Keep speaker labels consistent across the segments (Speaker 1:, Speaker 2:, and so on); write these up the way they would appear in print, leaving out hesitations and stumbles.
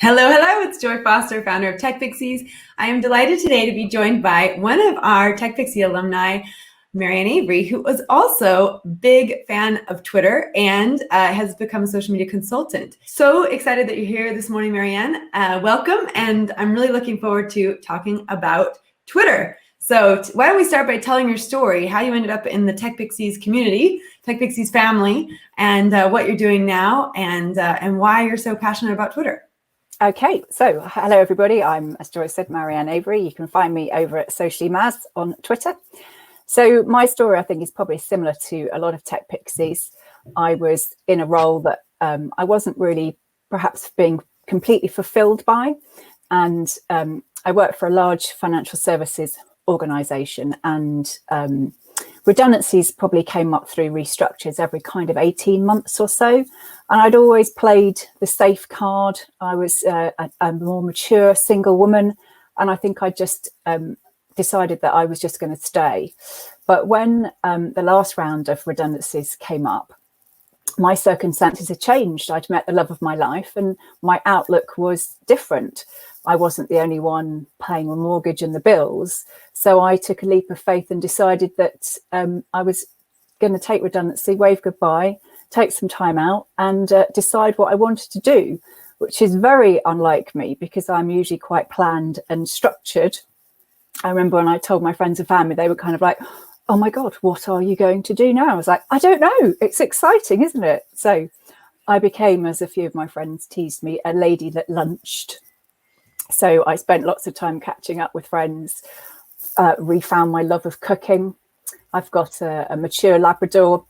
Speaker 1: Hello, hello. It's Joy Foster, founder of Tech Pixies. I am delighted today to be joined by one of our Tech Pixie alumni, Marianne Avery, who is also a big fan of Twitter and has become a social media consultant. So excited that you're here this morning, Marianne. Welcome, and I'm really looking forward to talking about Twitter. So why don't we start by telling your story, how you ended up in the Tech Pixies community, Tech Pixies family, and what you're doing now, and why you're so passionate about Twitter.
Speaker 2: Okay, so hello everybody. I'm, as Joy said, Marianne Avery. You can find me over at Socially Maz on Twitter. So my story, I think, is probably similar to a lot of Tech Pixies. I was in a role that I wasn't really perhaps being completely fulfilled by. And I worked for a large financial services organisation, and redundancies probably came up through restructures every kind of 18 months or so. And I'd always played the safe card. I was a more mature single woman, and I think I just decided that I was just going to stay. But when the last round of redundancies came up, my circumstances had changed. I'd met the love of my life, and my outlook was different. I wasn't the only one paying the mortgage and the bills. So I took a leap of faith and decided that I was going to take redundancy, wave goodbye, take some time out and decide what I wanted to do, which is very unlike me because I'm usually quite planned and structured. I remember when I told my friends and family, they were kind of like, oh my God, what are you going to do now? I was like, I don't know. It's exciting, isn't it? So I became, as a few of my friends teased me, a lady that lunched. So I spent lots of time catching up with friends, refound my love of cooking. I've got a mature Labrador.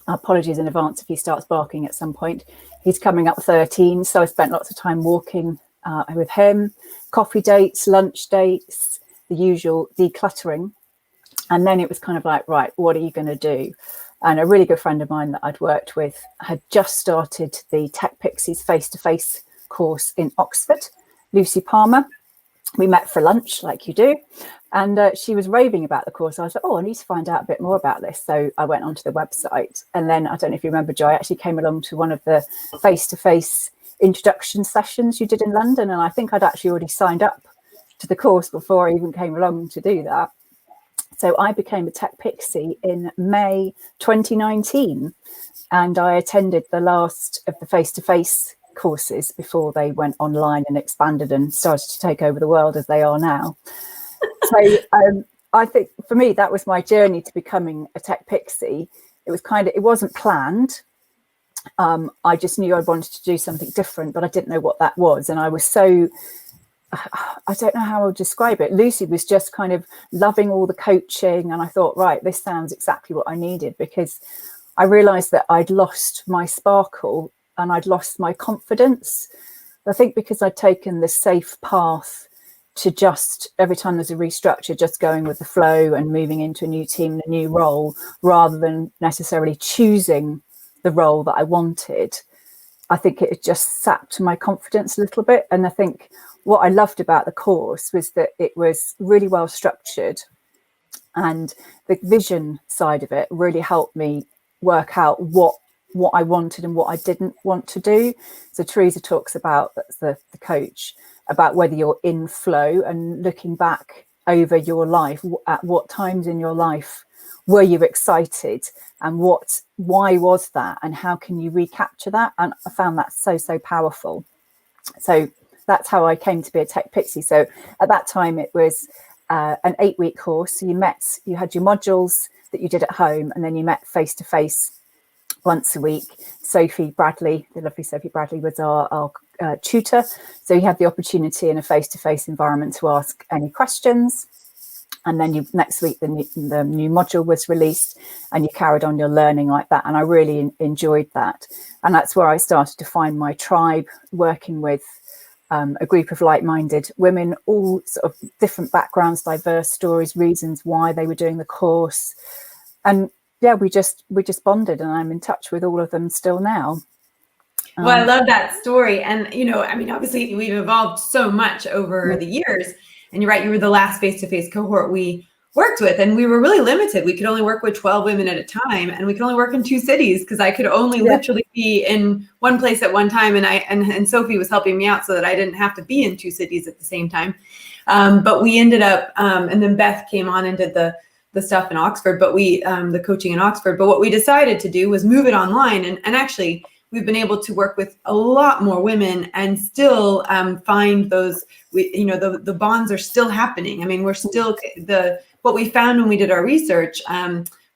Speaker 2: Apologies in advance if he starts barking at some point. He's coming up 13, so I spent lots of time walking with him, coffee dates, lunch dates, the usual decluttering. And then it was kind of like, right, what are you going to do? And a really good friend of mine that I'd worked with had just started the Tech Pixies face-to-face course in Oxford, Lucy Palmer. We met for lunch, like you do. And she was raving about the course. I was like, oh, I need to find out a bit more about this. So I went onto the website. And then, I don't know if you remember, Joy, I actually came along to one of the face-to-face introduction sessions you did in London. And I think I'd actually already signed up to the course before I even came along to do that. So I became a Tech Pixie in May 2019. And I attended the last of the face-to-face courses before they went online and expanded and started to take over the world as they are now. So I think for me, that was my journey to becoming a Tech Pixie. It was it wasn't planned. I just knew I wanted to do something different, but I didn't know what that was. And I was so, I don't know how I would describe it. Lucy was just kind of loving all the coaching. And I thought, right, this sounds exactly what I needed, because I realized that I'd lost my sparkle and I'd lost my confidence. I think because I'd taken the safe path to just, every time there's a restructure, just going with the flow and moving into a new team, a new role, rather than necessarily choosing the role that I wanted. I think it just sapped my confidence a little bit. And I think what I loved about the course was that it was really well structured, and the vision side of it really helped me work out what I wanted and what I didn't want to do. So Teresa talks about, that's the coach, about whether you're in flow and looking back over your life, at what times in your life were you excited, and why was that, and how can you recapture that? And I found that so powerful. So that's how I came to be a Tech Pixie. So at that time it was an 8-week course. So you had your modules that you did at home, and then you met face to face once a week. Sophie Bradley, the lovely Sophie Bradley, was our tutor. So you had the opportunity in a face-to-face environment to ask any questions. And then next week, the new module was released, and you carried on your learning like that. And I really enjoyed that. And that's where I started to find my tribe, working with a group of like-minded women, all sort of different backgrounds, diverse stories, reasons why they were doing the course. And yeah, we just bonded, and I'm in touch with all of them still now.
Speaker 1: Well, I love that story. And, obviously we've evolved so much over the years. And you're right, you were the last face-to-face cohort we worked with, and we were really limited. We could only work with 12 women at a time, and we could only work in 2 cities because I could only literally be in one place at one time. And Sophie was helping me out so that I didn't have to be in 2 cities at the same time. But we ended up, and then Beth came on and did the stuff in Oxford, but the coaching in Oxford. But what we decided to do was move it online, and actually we've been able to work with a lot more women and still find those, the bonds are still happening. I mean, we're still, what we found when we did our research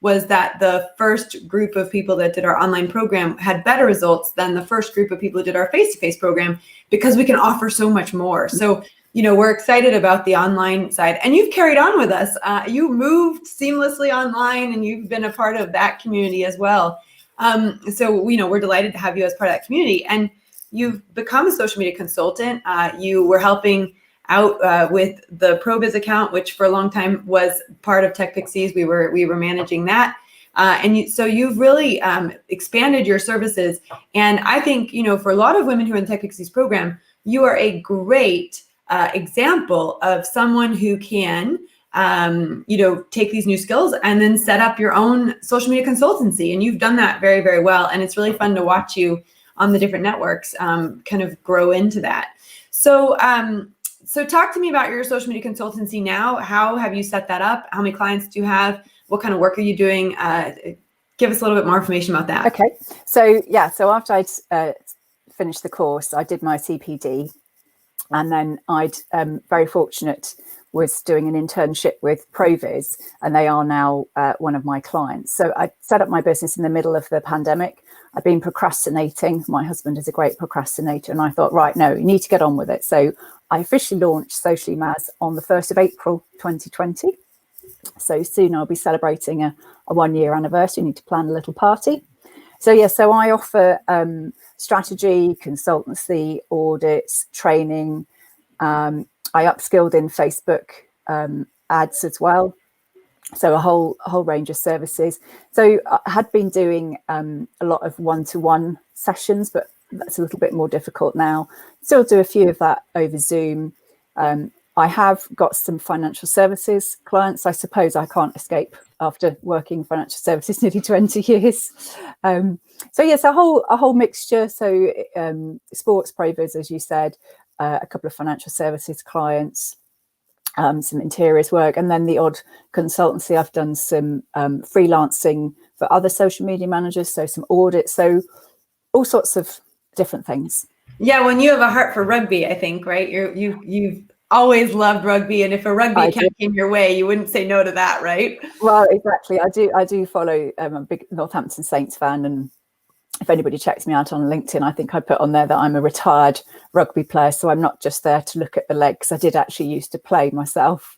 Speaker 1: was that the first group of people that did our online program had better results than the first group of people who did our face-to-face program, because we can offer so much more. So, we're excited about the online side, and you've carried on with us. You moved seamlessly online, and you've been a part of that community as well. So, we're delighted to have you as part of that community, and you've become a social media consultant. You were helping out with the ProViz account, which for a long time was part of Tech Pixies. We were managing that. So you've really expanded your services. And I think, for a lot of women who are in the Tech Pixies program, you are a great example of someone who can take these new skills and then set up your own social media consultancy. And you've done that very, very well. And it's really fun to watch you on the different networks kind of grow into that. So, so talk to me about your social media consultancy now. How have you set that up? How many clients do you have? What kind of work are you doing? Give us a little bit more information about that.
Speaker 2: Okay. So, so after I'd finished the course, I did my CPD. And then I'd very fortunate was doing an internship with ProViz, and they are now one of my clients. So I set up my business in the middle of the pandemic. I've been procrastinating. My husband is a great procrastinator, and I thought, right, no, you need to get on with it. So I officially launched Socially Maz on the 1st of April 2020. So soon I'll be celebrating a 1-year anniversary. You need to plan a little party. So so I offer strategy, consultancy, audits, training. I upskilled in Facebook ads as well. So a whole range of services. So I had been doing a lot of one-to-one sessions, but that's a little bit more difficult now. Still do a few of that over Zoom. I have got some financial services clients. I suppose I can't escape after working in financial services nearly 20 years. So yes, a whole mixture. So sports, ProViz, as you said, a couple of financial services clients, some interiors work, and then the odd consultancy. I've done some freelancing for other social media managers, so some audits, so all sorts of different things.
Speaker 1: Yeah, when you have a heart for rugby, I think, right? You've always loved rugby, and if a rugby account came your way, you wouldn't say no to that, right?
Speaker 2: Well, exactly. I do follow. I'm a big Northampton Saints fan, and if anybody checks me out on LinkedIn, I think I put on there that I'm a retired rugby player. So I'm not just there to look at the legs. I did actually used to play myself.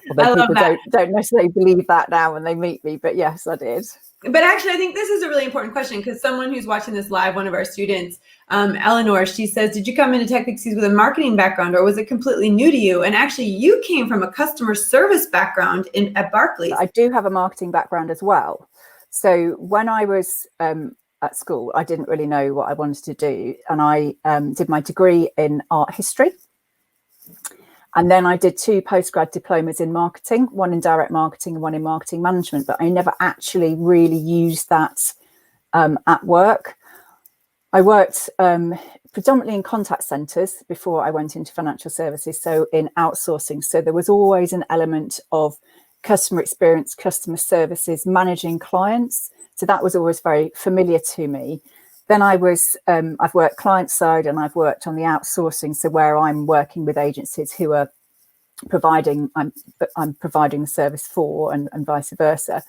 Speaker 2: Although people don't necessarily believe that now when they meet me, but yes, I did.
Speaker 1: But actually, I think this is a really important question, because someone who's watching this live, one of our students, Eleanor, she says, did you come into Tech Pixies with a marketing background, or was it completely new to you? And actually, you came from a customer service background at Barclays.
Speaker 2: I do have a marketing background as well. So when I was at school, I didn't really know what I wanted to do. And I did my degree in art history. And then I did 2 postgrad diplomas in marketing, one in direct marketing and one in marketing management, but I never actually really used that at work. I worked predominantly in contact centres before I went into financial services, so in outsourcing. So there was always an element of customer experience, customer services, managing clients. So that was always very familiar to me. Then I've worked client side, and I've worked on the outsourcing. So where I'm working with agencies who are I'm providing the service for, and vice versa.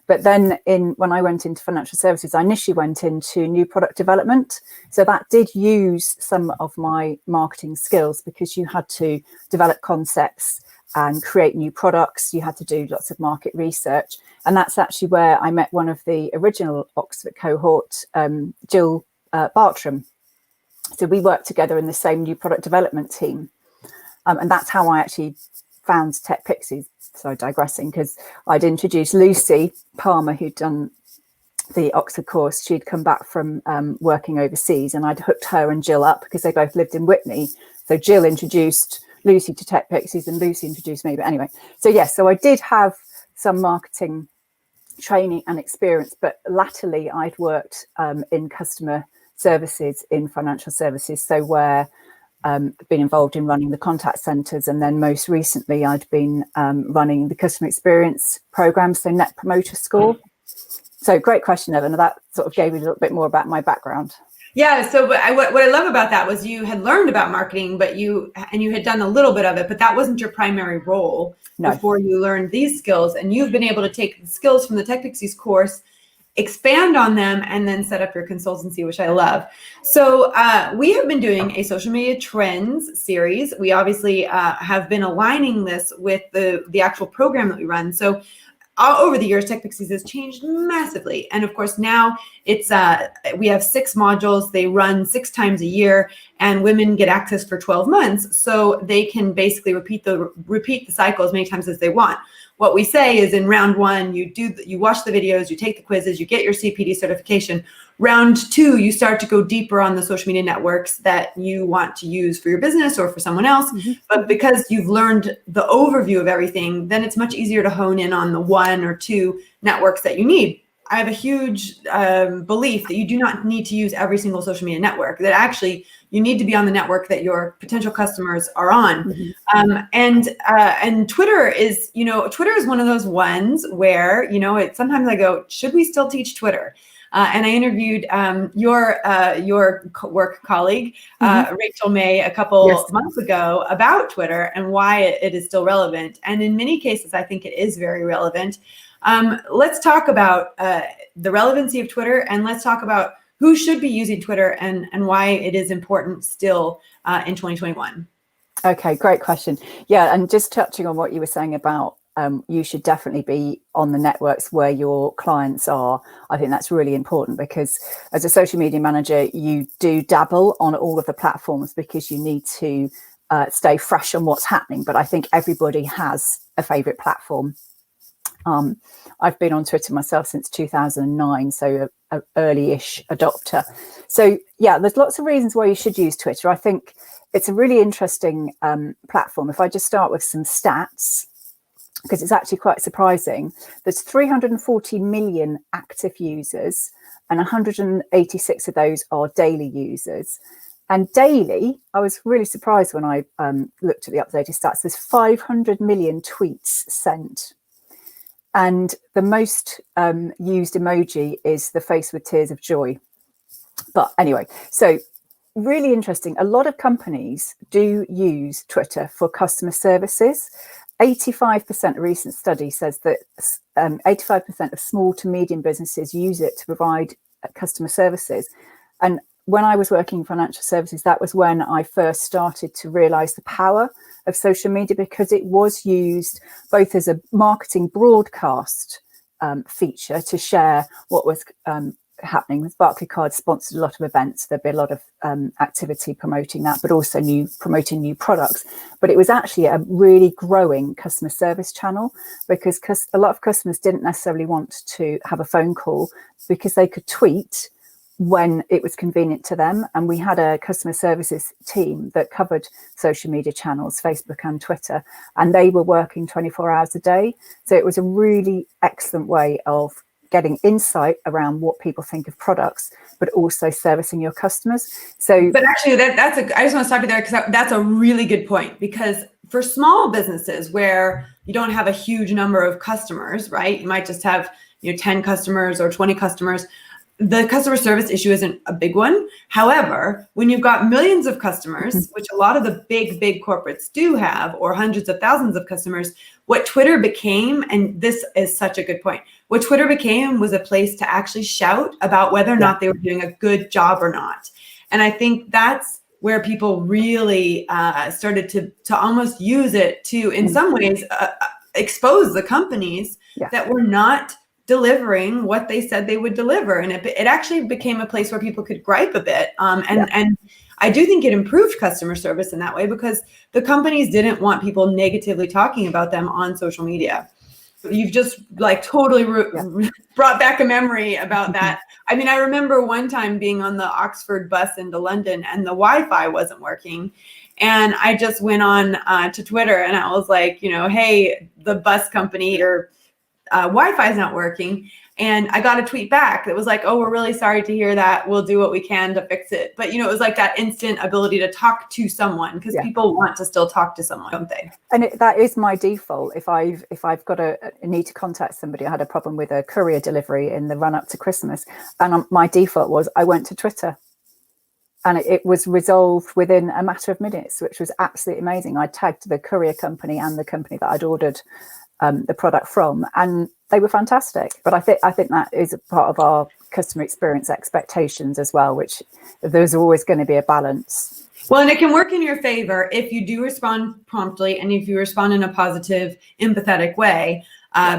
Speaker 2: But then when I went into financial services, I initially went into new product development. So that did use some of my marketing skills, because you had to develop concepts and create new products. You had to do lots of market research. And that's actually where I met one of the original Oxford cohort, Jill Bartram. So we worked together in the same new product development team. And that's how I actually found Tech Pixies. So digressing, because I'd introduced Lucy Palmer, who'd done the Oxford course. She'd come back from working overseas, and I'd hooked her and Jill up because they both lived in Whitney. So Jill introduced Lucy to Tech Pixies, and Lucy introduced me. But anyway, so yes, so I did have some marketing training and experience, but latterly I'd worked in customer services in financial services, so where I've been involved in running the contact centres, and then most recently I'd been running the customer experience program, so Net Promoter Score. So great question, Evan. That sort of gave you a little bit more about my background.
Speaker 1: Yeah. So what I love about that was you had learned about marketing, but you had done a little bit of it, but that wasn't your primary role before you learned these skills. And you've been able to take the skills from the Tech Pixies course, expand on them, and then set up your consultancy, which I love. So we have been doing a social media trends series. We obviously have been aligning this with the actual program that we run. So over the years, Tech Pixies has changed massively. And of course, now it's we have 6 modules. They run 6 times a year, and women get access for 12 months. So they can basically repeat the cycle as many times as they want. What we say is, in round 1, you watch the videos, you take the quizzes, you get your CPD certification. Round 2, you start to go deeper on the social media networks that you want to use for your business or for someone else. But because you've learned the overview of everything, then it's much easier to hone in on the 1 or 2 networks that you need. I have a huge belief that you do not need to use every single social media network, that actually you need to be on the network that your potential customers are on. And Twitter is, Twitter is one of those ones where, sometimes I go, should we still teach Twitter? And I interviewed your work colleague, Rachel May, a couple months ago about Twitter and why it is still relevant. And in many cases, I think it is very relevant. Let's talk about the relevancy of Twitter, and let's talk about who should be using Twitter and why it is important still in 2021.
Speaker 2: Okay, great question. Yeah, and just touching on what you were saying about you should definitely be on the networks where your clients are. I think that's really important, because as a social media manager, you do dabble on all of the platforms because you need to stay fresh on what's happening. But I think everybody has a favorite platform. I've been on Twitter myself since 2009, so an early-ish adopter. So yeah, there's lots of reasons why you should use Twitter. I think it's a really interesting platform. If I just start with some stats, because it's actually quite surprising, there's 340 million active users, and 186 of those are daily users. And daily, I was really surprised when I looked at the updated stats. There's 500 million tweets sent. And the most used emoji is the face with tears of joy. But anyway, so really interesting. A lot of companies do use Twitter for customer services. 85% of recent study says that 85% of small to medium businesses use it to provide customer services. And when I was working in financial services, that was when I first started to realize the power of social media, because it was used both as a marketing broadcast feature to share what was happening. With Barclaycard sponsored a lot of events, there'd be a lot of activity promoting that, but also promoting new products. But it was actually a really growing customer service channel, because a lot of customers didn't necessarily want to have a phone call because they could tweet when it was convenient to them. And we had a customer services team that covered social media channels, Facebook and Twitter, and they were working 24 hours a day. So it was a really excellent way of getting insight around what people think of products, but also servicing your customers. So,
Speaker 1: but actually, I just want to stop you there, because that's a really good point. Because for small businesses where you don't have a huge number of customers, right? You might just have 10 customers or 20 customers. The customer service issue isn't a big one. However, when you've got millions of customers, which a lot of the big corporates do have, or hundreds of thousands of customers, what Twitter became, and this is such a good point, what Twitter became was a place to actually shout about whether or not they were doing a good job or not. And I think that's where people really started to almost use it to, in some ways, expose the companies that were not delivering what they said they would deliver. And it actually became a place where people could gripe a bit. And I do think it improved customer service in that way, because the companies didn't want people negatively talking about them on social media. You've just totally brought back a memory about that. I mean, I remember one time being on the Oxford bus into London, and the Wi-Fi wasn't working. And I just went on to Twitter, and I was like, hey, the bus company, or Wi-Fi is not working. And I got a tweet back that was like, oh, we're really sorry to hear that. We'll do what we can to fix it. But, it was like that instant ability to talk to someone, because people want to still talk to someone, don't they?
Speaker 2: And that is my default. If I've got a need to contact somebody, I had a problem with a courier delivery in the run up to Christmas, and my default was I went to Twitter. And it was resolved within a matter of minutes, which was absolutely amazing. I tagged the courier company and the company that I'd ordered the product from, and they were fantastic. But I think that is a part of our customer experience expectations as well, which there's always going to be a balance.
Speaker 1: Well, and it can work in your favor if you do respond promptly and if you respond in a positive, empathetic way.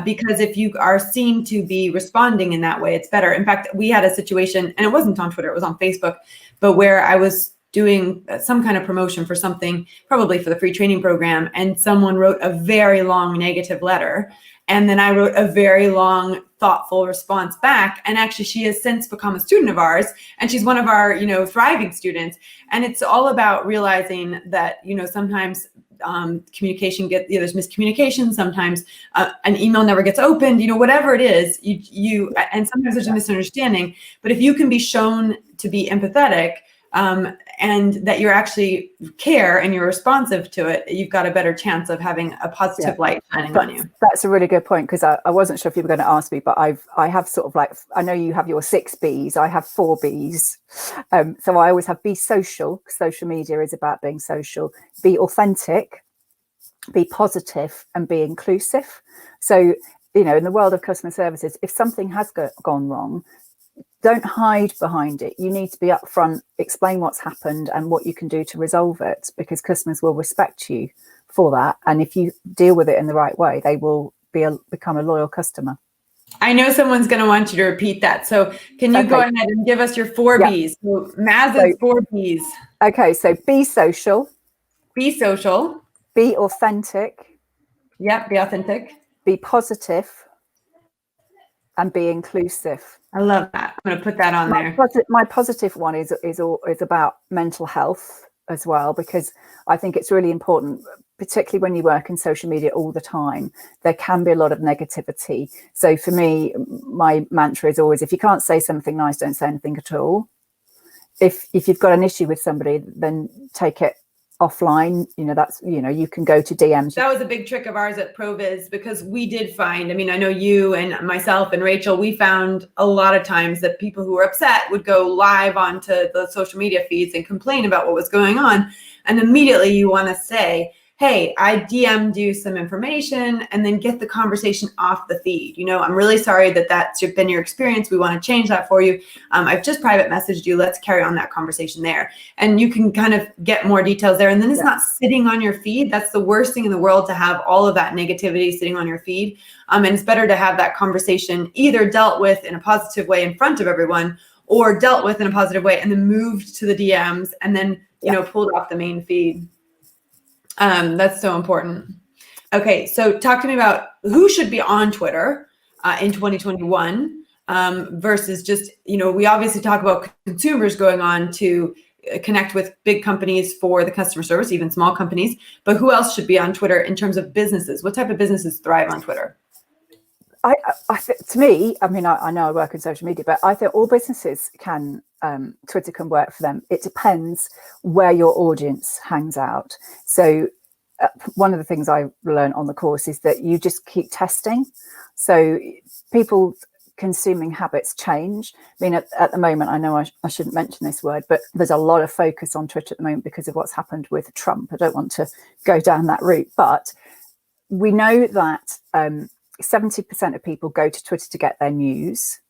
Speaker 1: Because if you are seen to be responding in that way, it's better. In fact, we had a situation, and it wasn't on Twitter, it was on Facebook, but where I was doing some kind of promotion for something, probably for the free training program, and someone wrote a very long negative letter. And then I wrote a very long, thoughtful response back. And actually, she has since become a student of ours, and she's one of our, thriving students. And it's all about realizing that, sometimes communication there's miscommunication. Sometimes an email never gets opened. Whatever it is, and sometimes there's a misunderstanding. But if you can be shown to be empathetic, and that you actually care and you're responsive to it, you've got a better chance of having a positive light shining on you.
Speaker 2: That's a really good point, because I wasn't sure if you were going to ask me, but I have sort of like, I know you have your 6 Bs, I have 4 Bs. So I always have be social. Social media is about being social. Be authentic, be positive, and be inclusive. So, in the world of customer services, if something has gone wrong, don't hide behind it. You need to be upfront, explain what's happened and what you can do to resolve it, because customers will respect you for that. And if you deal with it in the right way, they will become a loyal customer.
Speaker 1: I know someone's going to want you to repeat that. So can you go ahead and give us your 4 Bs? So Maz's 4 Bs.
Speaker 2: Okay, so be social.
Speaker 1: Be social.
Speaker 2: Be authentic.
Speaker 1: Yep, be authentic.
Speaker 2: Be positive. And be inclusive.
Speaker 1: I love that. I'm going to put that on there.
Speaker 2: My positive one is about mental health as well, because I think it's really important, particularly when you work in social media all the time. There can be a lot of negativity. So for me, my mantra is always, if you can't say something nice, don't say anything at all. If you've got an issue with somebody, then take it offline. That's, you can go to DMs.
Speaker 1: That was a big trick of ours at ProViz, because we did find, I know you and myself and Rachel, we found a lot of times that people who were upset would go live onto the social media feeds and complain about what was going on. And immediately you want to say, hey, I DM'd you some information, and then get the conversation off the feed. I'm really sorry that that's been your experience. We want to change that for you. I've just private messaged you. Let's carry on that conversation there. And you can kind of get more details there. And then it's not sitting on your feed. That's the worst thing in the world, to have all of that negativity sitting on your feed. And it's better to have that conversation either dealt with in a positive way in front of everyone, or dealt with in a positive way and then moved to the DMs, and then, pulled off the main feed. That's so important. Okay, so talk to me about who should be on Twitter in 2021 versus just, we obviously talk about consumers going on to connect with big companies for the customer service, even small companies, but who else should be on Twitter in terms of businesses? What type of businesses thrive on Twitter?
Speaker 2: To me, I know I work in social media, but I think all businesses can, Twitter can work for them. It depends where your audience hangs out. So one of the things I learned on the course is that you just keep testing. So people's consuming habits change. At the moment, I know I shouldn't mention this word, but there's a lot of focus on Twitter at the moment because of what's happened with Trump. I don't want to go down that route, but we know that 70% of people go to Twitter to get their news.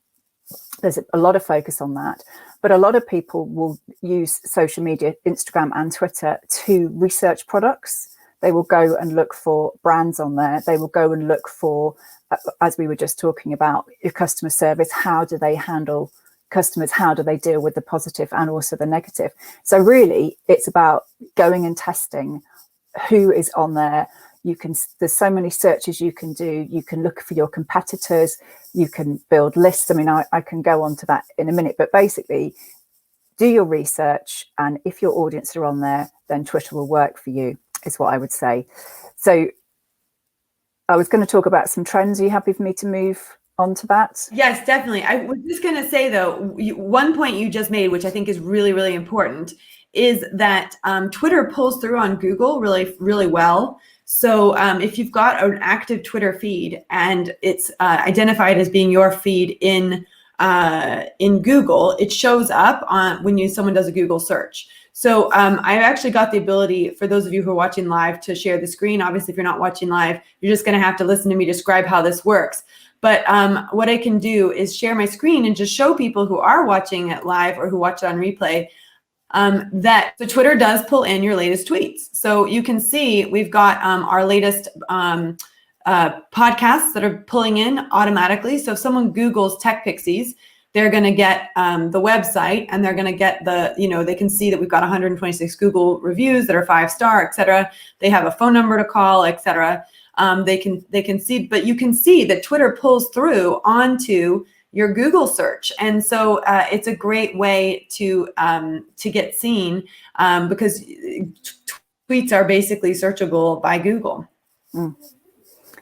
Speaker 2: There's a lot of focus on that, but a lot of people will use social media, Instagram and Twitter, to research products. They will go and look for brands on there. They will go and look for, as we were just talking about, your customer service. How do they handle customers? How do they deal with the positive and also the negative? So really, it's about going and testing who is on there. There's so many searches you can do. You can look for your competitors. You can build lists. I can go on to that in a minute, but basically do your research. And if your audience are on there, then Twitter will work for you, is what I would say. So I was going to talk about some trends. Are you happy for me to move on to that?
Speaker 1: Yes, definitely. I was just going to say, though, one point you just made, which I think is really, really important, is that Twitter pulls through on Google really, really well. So if you've got an active Twitter feed and it's identified as being your feed in Google, it shows up on when someone does a Google search. So I actually got the ability, for those of you who are watching live, to share the screen. Obviously, if you're not watching live, you're just going to have to listen to me describe how this works. But what I can do is share my screen and just show people who are watching it live or who watch it on replay that the Twitter does pull in your latest tweets. So you can see we've got our latest podcasts that are pulling in automatically. So if someone Googles Tech Pixies, they're going to get the website, and they're going to get they can see that we've got 126 Google reviews that are 5-star, et cetera. They have a phone number to call, et cetera. They can see, but you can see that Twitter pulls through onto your Google search. And so it's a great way to get seen because tweets are basically searchable by Google.
Speaker 2: Mm.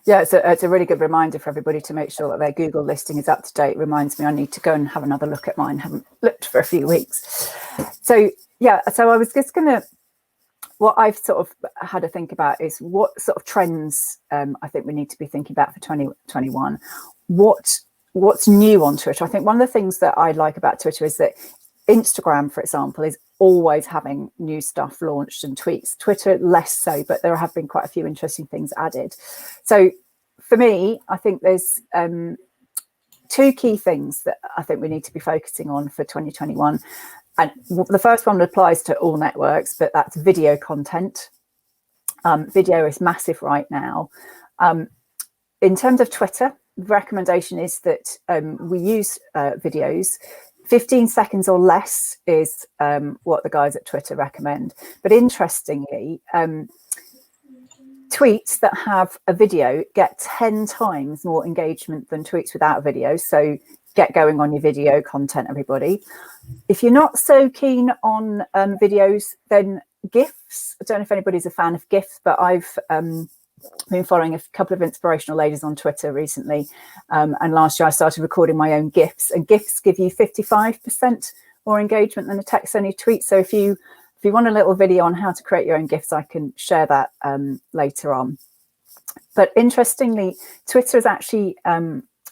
Speaker 2: Yeah, it's a really good reminder for everybody to make sure that their Google listing is up to date. Reminds me I need to go and have another look at mine. Haven't looked for a few weeks. So I was just going to, what I've sort of had to think about is what sort of trends I think we need to be thinking about for 2021. What's new on Twitter? I think one of the things that I like about Twitter is that Instagram, for example, is always having new stuff launched and tweets. Twitter less so, but there have been quite a few interesting things added. So for me, I think there's two key things that I think we need to be focusing on for 2021. And the first one applies to all networks, but that's video content. Video is massive right now. In terms of Twitter, the recommendation is that we use videos. 15 seconds or less is what the guys at Twitter recommend. But interestingly, tweets that have a video get 10 times more engagement than tweets without a video. So get going on your video content, everybody. If you're not so keen on videos, then GIFs. I don't know if anybody's a fan of GIFs, but I've been following a couple of inspirational ladies on Twitter recently. And last year I started recording my own GIFs, and GIFs give you 55% more engagement than a text-only tweet. So if you want a little video on how to create your own GIFs, I can share that later on. But interestingly, Twitter is actually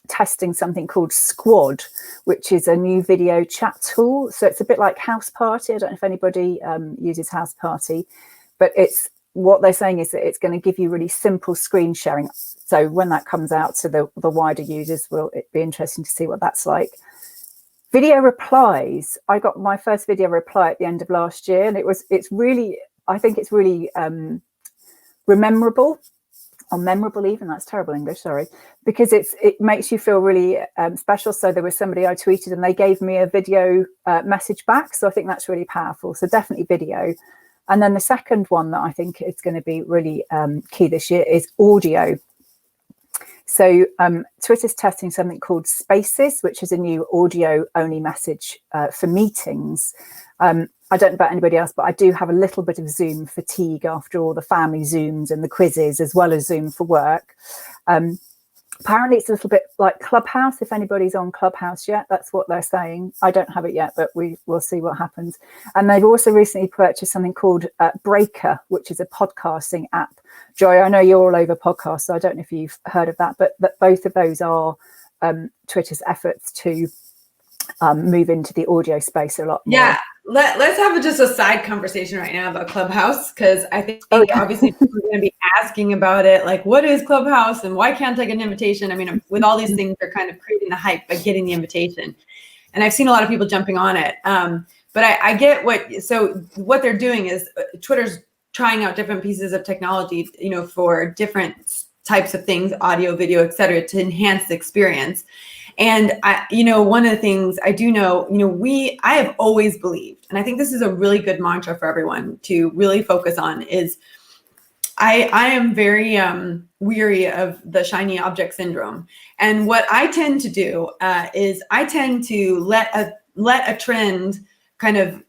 Speaker 2: testing something called Squad, which is a new video chat tool. So it's a bit like House Party. I don't know if anybody uses House Party, but what they're saying is that it's going to give you really simple screen sharing. So when that comes out to the wider users, will it be interesting to see what that's like. Video replies. I got my first video reply at the end of last year, and it's really memorable even. That's terrible English, sorry, because it makes you feel really special. So there was somebody I tweeted and they gave me a video message back. So I think that's really powerful. So definitely video. And then the second one that I think is going to be really key this year is audio. So Twitter's testing something called Spaces, which is a new audio-only message for meetings. I don't know about anybody else, but I do have a little bit of Zoom fatigue after all the family Zooms and the quizzes, as well as Zoom for work. Apparently it's a little bit like Clubhouse, if anybody's on Clubhouse yet. That's what they're saying. I don't have it yet, but we'll see what happens. And they've also recently purchased something called Breaker, which is a podcasting app. Joy, I know you're all over podcasts, so I don't know if you've heard of that, but both of those are Twitter's efforts to move into the audio space a lot more.
Speaker 1: Yeah, let's have just a side conversation right now about Clubhouse, because I think obviously people are going to be asking about it, like, what is Clubhouse and why can't I get an invitation? I mean, with all these things, they're kind of creating the hype by getting the invitation. And I've seen a lot of people jumping on it. But I get what they're doing is Twitter's trying out different pieces of technology, for different types of things, audio, video, et cetera, to enhance the experience. And one of the things I do know, I have always believed, and I think this is a really good mantra for everyone to really focus on, is I am very weary of the shiny object syndrome. And what I tend to do is I tend to let a trend kind of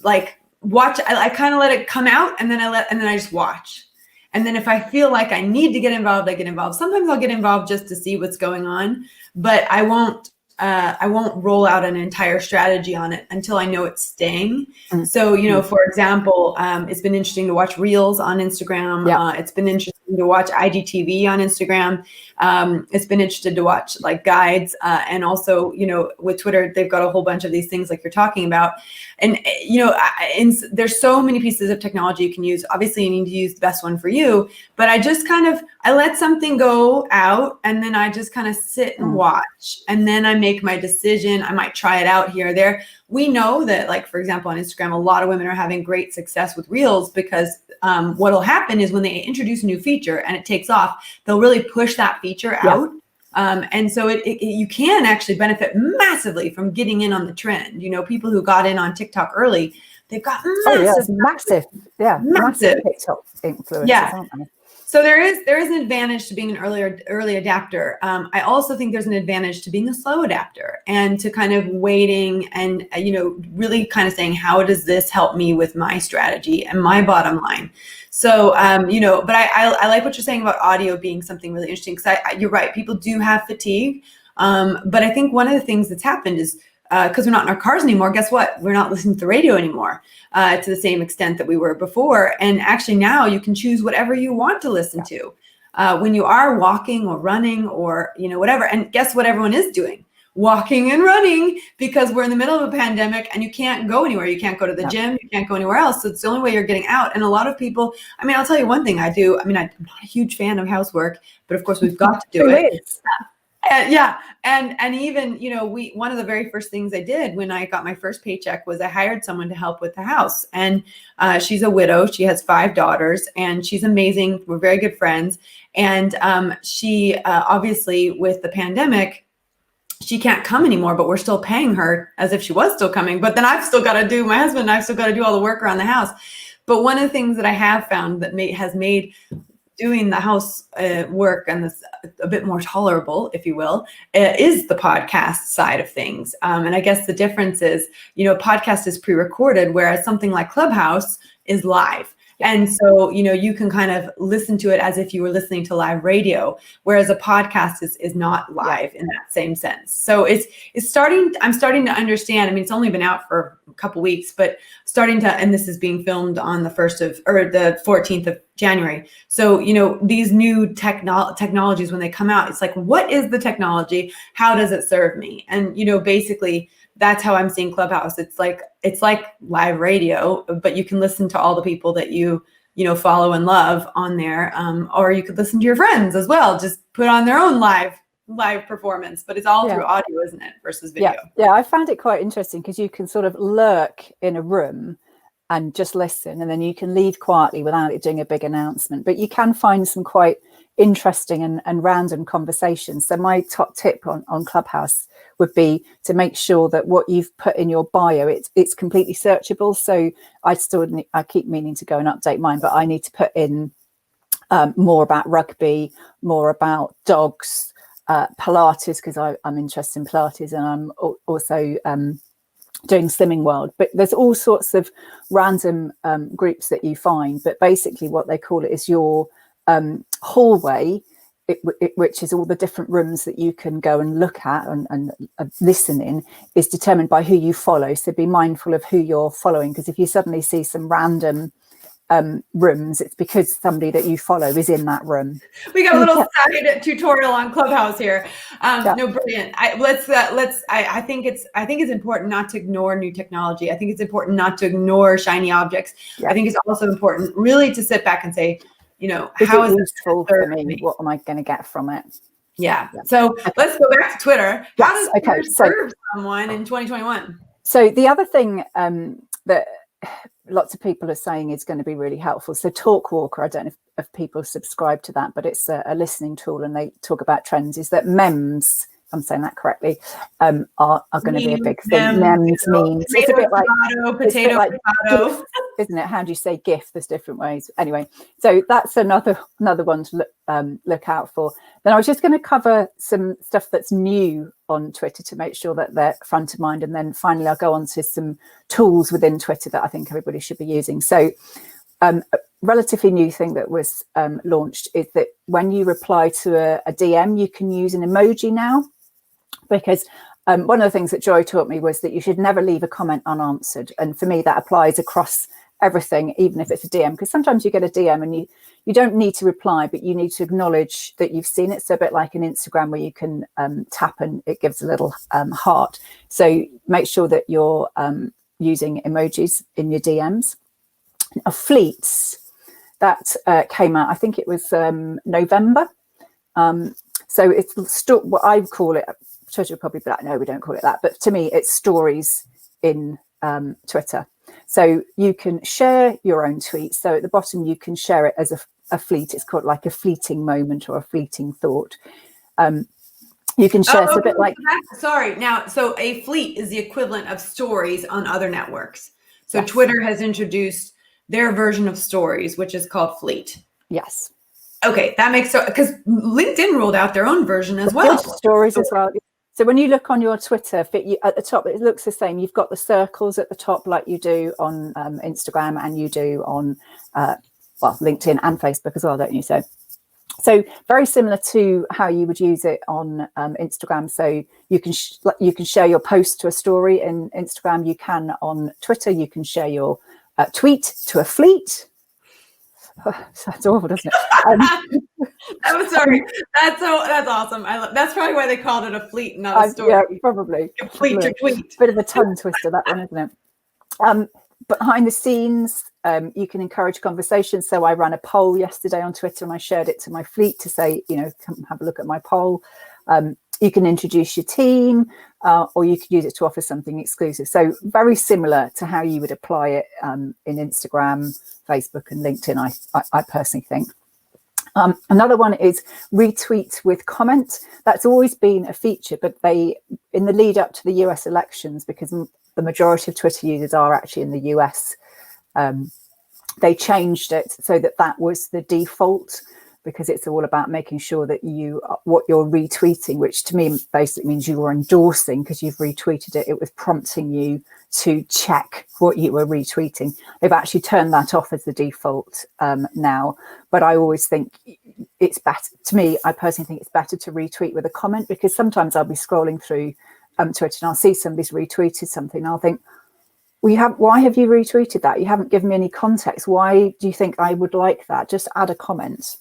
Speaker 1: like watch. I kind of let it come out, and then I just watch. And then if I feel like I need to get involved, I get involved. Sometimes I'll get involved just to see what's going on, but I won't roll out an entire strategy on it until I know it's staying. So, for example, it's been interesting to watch Reels on Instagram. It's been interesting to watch IGTV on Instagram. It's been interesting to watch like guides. And also, with Twitter, they've got a whole bunch of these things like you're talking about. And, there's so many pieces of technology you can use. Obviously, you need to use the best one for you. But I let something go out and then I just kind of sit and watch. And then I make my decision. I might try it out here or there. We know that, like, for example, on Instagram, a lot of women are having great success with Reels because what'll happen is when they introduce a new feature and it takes off, they'll really push that feature out. And so you can actually benefit massively from getting in on the trend. People who got in on TikTok early, they've got massive
Speaker 2: TikTok influencers, aren't they?
Speaker 1: So there is an advantage to being an early adapter. I also think there's an advantage to being a slow adapter and to kind of waiting and really kind of saying, how does this help me with my strategy and my bottom line? So but I like what you're saying about audio being something really interesting, because you're right, people do have fatigue. But I think one of the things that's happened is because we're not in our cars anymore, guess what? We're not listening to the radio anymore to the same extent that we were before. And actually now you can choose whatever you want to listen to when you are walking or running or, whatever. And guess what everyone is doing? Walking and running, because we're in the middle of a pandemic and you can't go anywhere. You can't go to the gym. You can't go anywhere else. So it's the only way you're getting out. And a lot of people, I'll tell you one thing I do. I'm not a huge fan of housework, but of course we've got to do it. And even, one of the very first things I did when I got my first paycheck was I hired someone to help with the house. And she's a widow. She has 5 daughters and she's amazing. We're very good friends. And she obviously with the pandemic, she can't come anymore, but we're still paying her as if she was still coming. But then I've still got to do, my husband and I've still got to do all the work around the house. But one of the things that I have found that has made doing the house work and this a bit more tolerable, if you will, is the podcast side of things. And I guess the difference is, podcast is pre-recorded, whereas something like Clubhouse is live. And so, you can kind of listen to it as if you were listening to live radio, whereas a podcast is not live in that same sense. So I'm starting to understand. It's only been out for a couple weeks, but and this is being filmed on the 14th of January. So, these new technologies, when they come out, it's like, what is the technology? How does it serve me? And, basically, that's how I'm seeing Clubhouse. It's like live radio, but you can listen to all the people that you follow and love on there. Or you could listen to your friends as well. Just put on their own live performance, but it's all through audio, isn't it? Versus video.
Speaker 2: Yeah. I found it quite interesting because you can sort of lurk in a room and just listen, and then you can leave quietly without it doing a big announcement. But you can find some quite interesting and random conversations. So my top tip on Clubhouse would be to make sure that what you've put in your bio, it's completely searchable. So I keep meaning to go and update mine, but I need to put in more about rugby, more about dogs, Pilates, because I'm interested in Pilates, and I'm also doing Slimming World. But there's all sorts of random groups that you find, but basically what they call it is your hallway, which is all the different rooms that you can go and look at and listen in, is determined by who you follow. So be mindful of who you're following, because if you suddenly see some random rooms, it's because somebody that you follow is in that room.
Speaker 1: We got a little side tutorial on Clubhouse here. No, brilliant. I think it's important not to ignore new technology. I think it's important not to ignore shiny objects. I think it's also important really to sit back and say, how is it useful
Speaker 2: for me? What am I going to get from it?
Speaker 1: Yeah. So let's go back to Twitter. How does Twitter serve someone in 2021?
Speaker 2: So the other thing that lots of people are saying is going to be really helpful. So Talkwalker, I don't know if people subscribe to that, but it's a listening tool, and they talk about trends. Is that memes? I'm saying that correctly, are going to be a big thing. Memes. It's a bit like potato, GIF, isn't it? How do you say GIF? There's different ways. Anyway, so that's another one to look out for. Then I was just going to cover some stuff that's new on Twitter to make sure that they're front of mind, and then finally I'll go on to some tools within Twitter that I think everybody should be using. So relatively new thing that was launched is that when you reply to a DM, you can use an emoji now, because one of the things that Joy taught me was that you should never leave a comment unanswered. And for me, that applies across everything, even if it's a DM, because sometimes you get a DM and you don't need to reply, but you need to acknowledge that you've seen it. So a bit like an Instagram where you can tap and it gives a little heart. So make sure that you're using emojis in your DMs. Fleets, that came out, I think it was November. So it's what I call it. Twitter would probably be like, no, we don't call it that. But to me, it's stories in Twitter. So you can share your own tweets. So at the bottom, you can share it as a fleet. It's called like a fleeting moment or a fleeting thought. You can share, it's a bit like...
Speaker 1: Sorry, now, so a fleet is the equivalent of stories on other networks. So
Speaker 2: yes.
Speaker 1: Twitter has introduced their version of stories, which is called Fleet.
Speaker 2: Yes.
Speaker 1: Okay, that makes so, because LinkedIn rolled out their own version as well.
Speaker 2: Stories as well. So when you look on your Twitter, at the top, it looks the same. You've got the circles at the top like you do on Instagram, and you do on, LinkedIn and Facebook as well, don't you? So very similar to how you would use it on Instagram. So you can share your post to a story in Instagram. You can on Twitter. You can share your tweet to a fleet. Sounds awful, doesn't it?
Speaker 1: I'm sorry. That's awesome. That's probably why they called it a fleet, not a story.
Speaker 2: Yeah, probably.
Speaker 1: A fleet to tweet.
Speaker 2: Bit of a tongue twister, that one, isn't it? Behind the scenes, you can encourage conversations. So I ran a poll yesterday on Twitter and I shared it to my fleet to say, come have a look at my poll. You can introduce your team, or you could use it to offer something exclusive. So very similar to how you would apply it in Instagram, Facebook and LinkedIn, I personally think. Another one is retweet with comment. That's always been a feature, but in the lead up to the US elections, because the majority of Twitter users are actually in the US, they changed it so that was the default, because it's all about making sure that what you're retweeting, which to me basically means you were endorsing because you've retweeted it. It was prompting you to check what you were retweeting. They've actually turned that off as the default now. But I always think it's better, to me, I personally think it's better to retweet with a comment, because sometimes I'll be scrolling through Twitter and I'll see somebody's retweeted something and I'll think, why have you retweeted that? You haven't given me any context. Why do you think I would like that? Just add a comment.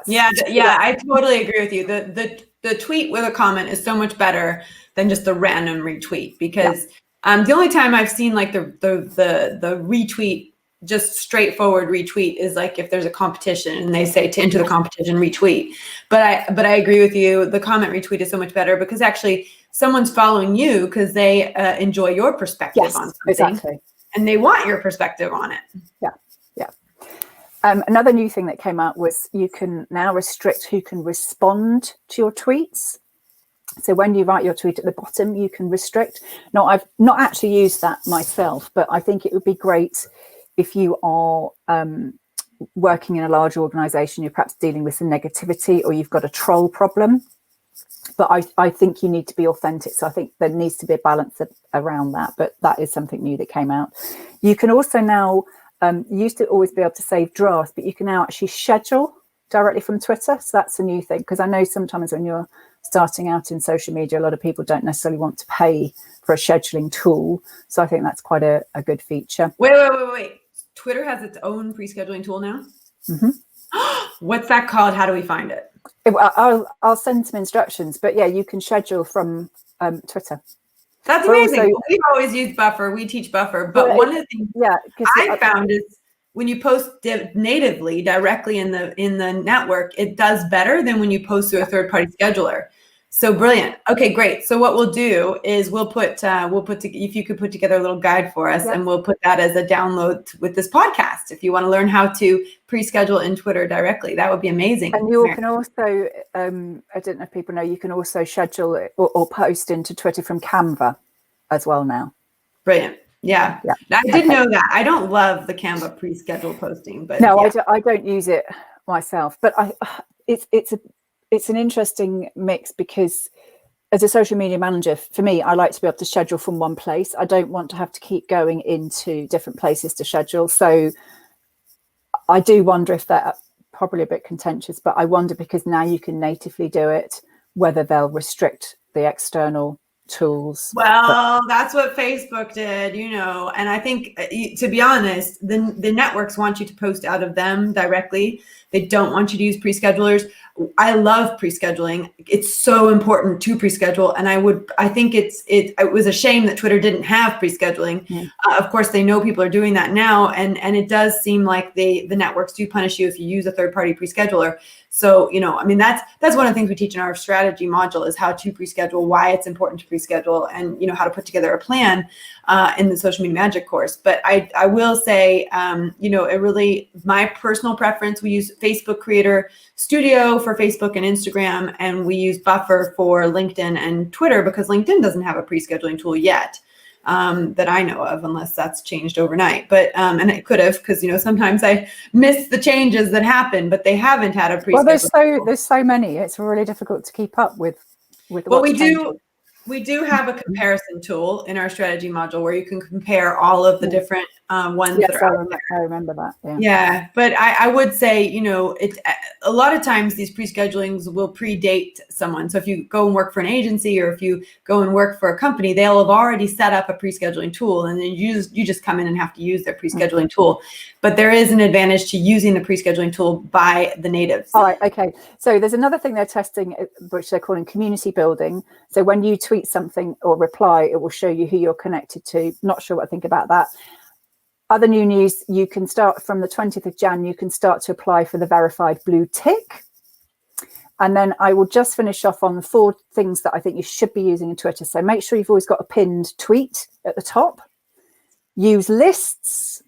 Speaker 1: I totally agree with you. The tweet with a comment is so much better than just the random retweet, because the only time I've seen like the retweet, just straightforward retweet, is like if there's a competition and they say to enter the competition, retweet. But I agree with you. The comment retweet is so much better, because actually someone's following you because they enjoy your perspective on something,
Speaker 2: exactly,
Speaker 1: and they want your perspective on it.
Speaker 2: Yeah. Another new thing that came out was you can now restrict who can respond to your tweets. So when you write your tweet at the bottom, you can restrict. Now, I've not actually used that myself, but I think it would be great if you are working in a large organization, you're perhaps dealing with some negativity, or you've got a troll problem. But I think you need to be authentic. So I think there needs to be a balance around that. But that is something new that came out. You can also now... you used to always be able to save drafts, but you can now actually schedule directly from Twitter. So that's a new thing, because I know sometimes when you're starting out in social media, a lot of people don't necessarily want to pay for a scheduling tool. So I think that's quite a good feature.
Speaker 1: Wait. Twitter has its own pre-scheduling tool now?
Speaker 2: Mm-hmm.
Speaker 1: What's that called? How do we find it?
Speaker 2: I'll send some instructions, but yeah, you can schedule from Twitter.
Speaker 1: That's amazing. We've always used Buffer. We teach Buffer. But one of the things I found is when you post natively directly in the network, it does better than when you post through a third-party scheduler. So brilliant. Okay, great. So what we'll do is if you could put together a little guide for us, and we'll put that as a download with this podcast. If you want to learn how to pre-schedule in Twitter directly, that would be amazing.
Speaker 2: And you can also, I don't know if people know, you can also schedule it or post into Twitter from Canva as well now.
Speaker 1: Brilliant. Yeah. I did know that. I don't love the Canva pre-schedule posting, but
Speaker 2: no, I don't use it myself. But it's an interesting mix, because as a social media manager, for me, I like to be able to schedule from one place. I don't want to have to keep going into different places to schedule. So I do wonder if they're probably a bit contentious, but I wonder because now you can natively do it, whether they'll restrict the external tools.
Speaker 1: Well, that's what Facebook did, and I think, to be honest, the networks want you to post out of them directly. They don't want you to use pre-schedulers. I love pre-scheduling. It's so important to pre-schedule, and I think it was a shame that Twitter didn't have pre-scheduling. Of course, they know people are doing that now, and it does seem like the networks do punish you if you use a third-party pre-scheduler. So, that's one of the things we teach in our strategy module is how to pre-schedule, why it's important to pre-schedule, and how to put together a plan in the social media magic course. But I will say, it really, my personal preference, we use Facebook Creator Studio for Facebook and Instagram, and we use Buffer for LinkedIn and Twitter because LinkedIn doesn't have a pre-scheduling tool yet. That I know of, unless that's changed overnight. But and it could have, because sometimes I miss the changes that happen, but they haven't had a pre-schedule.
Speaker 2: Well, there's so many. It's really difficult to keep up with.
Speaker 1: Well, we do have a comparison tool in our strategy module where you can compare all of the different ones that are out there.
Speaker 2: I remember that.
Speaker 1: Yeah, but I would say, it's a lot of times these pre-schedulings will predate someone. So if you go and work for an agency, or if you go and work for a company, they'll have already set up a pre-scheduling tool, and then you just come in and have to use their pre-scheduling tool. But there is an advantage to using the pre-scheduling tool by the natives.
Speaker 2: All right, okay. So there's another thing they're testing, which they're calling community building. So when you tweet something or reply, it will show you who you're connected to. Not sure what I think about that. Other new news, you can start from the 20th of Jan, you can start to apply for the verified blue tick. And then I will just finish off on the 4 things that I think you should be using in Twitter. So make sure you've always got a pinned tweet at the top. Use lists.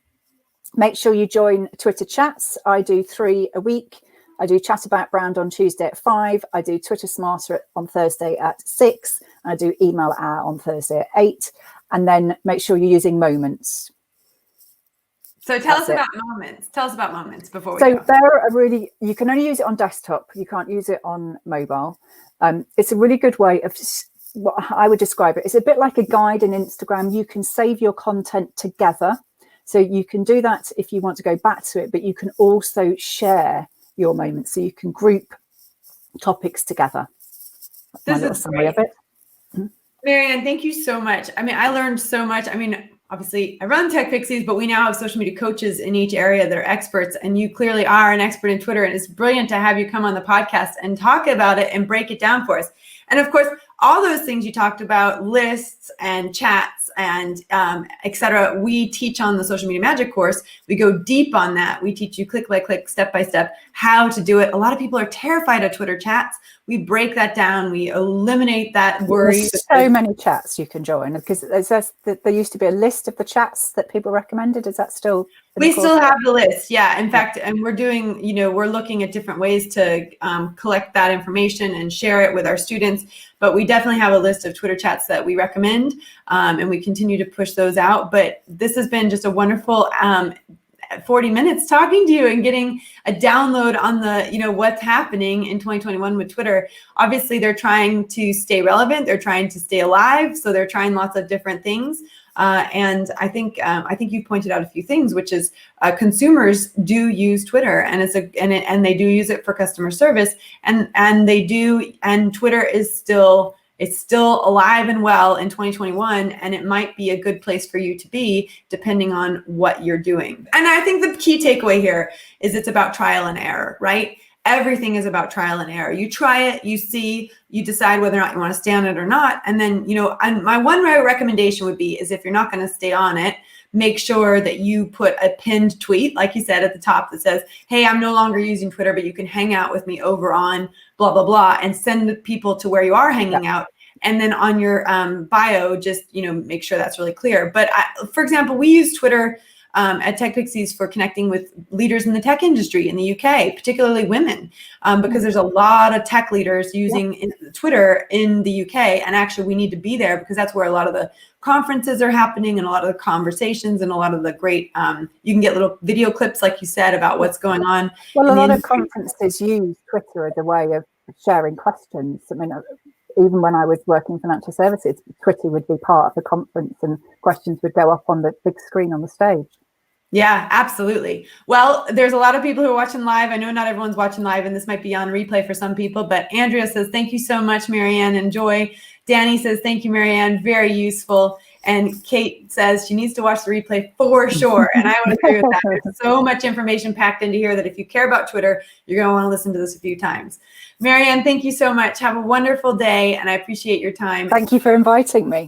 Speaker 2: Make sure you join Twitter chats. I do 3 a week. I do Chat About Brand on Tuesday at 5. I do Twitter Smarter on Thursday at 6. And I do Email Hour on Thursday at 8. And then make sure you're using moments.
Speaker 1: So tell us about moments. Tell us about moments before we
Speaker 2: go.
Speaker 1: So
Speaker 2: they're you can only use it on desktop. You can't use it on mobile. It's a really good way of what I would describe it. It's a bit like a guide in Instagram. You can save your content together. So you can do that if you want to go back to it, but you can also share your moments. So you can group topics together.
Speaker 1: This is great. Marianne, thank you so much. I learned so much. Obviously, I run Tech Pixies, but we now have social media coaches in each area that are experts, and you clearly are an expert in Twitter, and it's brilliant to have you come on the podcast and talk about it and break it down for us. And of course, all those things you talked about, lists and chats and et cetera, we teach on the Social Media Magic course. We go deep on that. We teach you click by click, step by step, how to do it. A lot of people are terrified of Twitter chats. We break that down. We eliminate that worry.
Speaker 2: There's so many chats you can join, because there used to be a list of the chats that people recommended. Is that still?
Speaker 1: We still have the list. Yeah. In fact, and we're doing, we're looking at different ways to collect that information and share it with our students. But we definitely have a list of Twitter chats that we recommend, and we continue to push those out. But this has been just a wonderful 40 minutes talking to you and getting a download on the, what's happening in 2021 with Twitter. Obviously, they're trying to stay relevant. They're trying to stay alive. So they're trying lots of different things. And I think you pointed out a few things, which is consumers do use Twitter, and and they do use it for customer service, and they do, and Twitter is still. It's still alive and well in 2021, and it might be a good place for you to be depending on what you're doing. And I think the key takeaway here is it's about trial and error, right? Everything is about trial and error. You try it, you see, you decide whether or not you want to stay on it or not. And then, and my one recommendation would be is if you're not going to stay on it, make sure that you put a pinned tweet, like you said at the top, that says, hey, I'm no longer using Twitter, but you can hang out with me over on blah, blah, blah, and send people to where you are hanging out. And then on your bio, just, make sure that's really clear. But for example, we use Twitter at Tech Pixies for connecting with leaders in the tech industry in the UK, particularly women, because there's a lot of tech leaders using Twitter in the UK. And actually, we need to be there because that's where a lot of the conferences are happening and a lot of the conversations and a lot of the great, you can get little video clips, like you said, about what's going on.
Speaker 2: Well, a lot of conferences use Twitter as a way of sharing questions. Even when I was working in financial services, Twitter would be part of the conference and questions would go up on the big screen on the stage.
Speaker 1: Yeah, absolutely. Well, there's a lot of people who are watching live. I know not everyone's watching live, and this might be on replay for some people, but Andrea says, thank you so much, Marianne. Enjoy. Danny says, thank you, Marianne. Very useful. And Kate says she needs to watch the replay for sure. And I would agree with that. There's so much information packed into here that if you care about Twitter, you're going to want to listen to this a few times. Marianne, thank you so much. Have a wonderful day, and I appreciate your time.
Speaker 2: Thank you for inviting me.